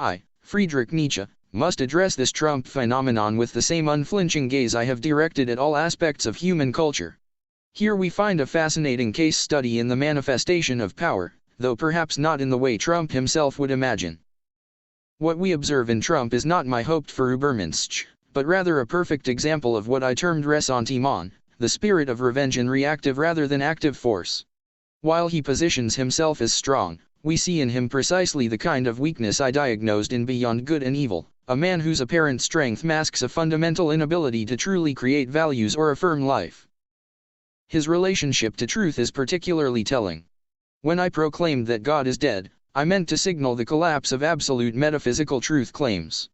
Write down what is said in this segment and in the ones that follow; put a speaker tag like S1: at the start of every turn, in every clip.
S1: I, Friedrich Nietzsche, must address this Trump phenomenon with the same unflinching gaze I have directed at all aspects of human culture. Here we find a fascinating case study in the manifestation of power, though perhaps not in the way Trump himself would imagine. What we observe in Trump is not my hoped-for Übermensch, but rather a perfect example of what I termed ressentiment, the spirit of revenge in reactive rather than active force. While he positions himself as strong, we see in him precisely the kind of weakness I diagnosed in Beyond Good and Evil, a man whose apparent strength masks a fundamental inability to truly create values or affirm life. His relationship to truth is particularly telling. When I proclaimed that God is dead, I meant to signal the collapse of absolute metaphysical truth claims.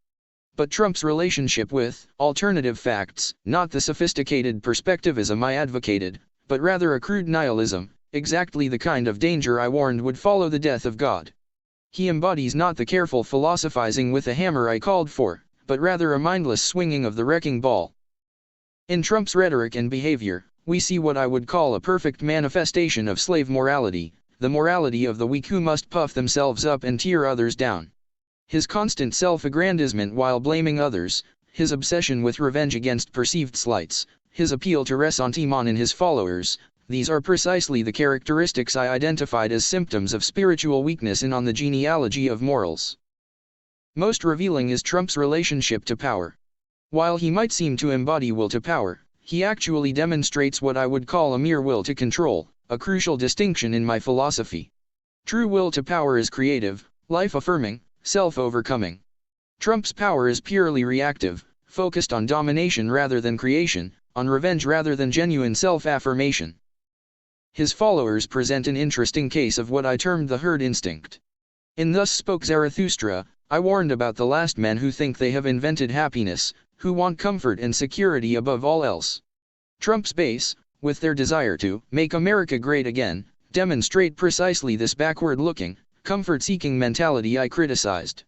S1: But Trump's relationship with alternative facts, not the sophisticated perspectivism I advocated, but rather a crude nihilism, exactly the kind of danger I warned would follow the death of God. He embodies not the careful philosophizing with a hammer I called for, but rather a mindless swinging of the wrecking ball. In Trump's rhetoric and behavior, we see what I would call a perfect manifestation of slave morality, the morality of the weak who must puff themselves up and tear others down. His constant self-aggrandizement while blaming others, his obsession with revenge against perceived slights, his appeal to ressentiment in his followers, these are precisely the characteristics I identified as symptoms of spiritual weakness in On the Genealogy of Morals. Most revealing is Trump's relationship to power. While he might seem to embody will to power, he actually demonstrates what I would call a mere will to control, a crucial distinction in my philosophy. True will to power is creative, life-affirming, self-overcoming. Trump's power is purely reactive, focused on domination rather than creation, on revenge rather than genuine self-affirmation. His followers present an interesting case of what I termed the herd instinct. In Thus Spoke Zarathustra, I warned about the last men who think they have invented happiness, who want comfort and security above all else. Trump's base, with their desire to make America great again, demonstrate precisely this backward-looking, comfort-seeking mentality I criticized.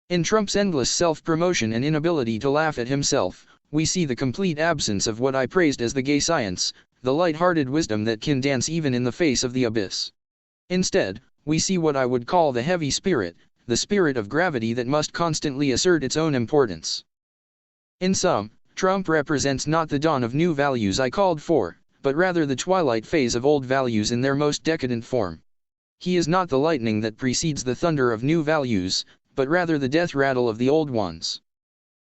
S1: In Trump's endless self-promotion and inability to laugh at himself, we see the complete absence of what I praised as the gay science, the light-hearted wisdom that can dance even in the face of the abyss. Instead, we see what I would call the heavy spirit, the spirit of gravity that must constantly assert its own importance. In sum, Trump represents not the dawn of new values I called for, but rather the twilight phase of old values in their most decadent form. He is not the lightning that precedes the thunder of new values, but rather the death rattle of the old ones.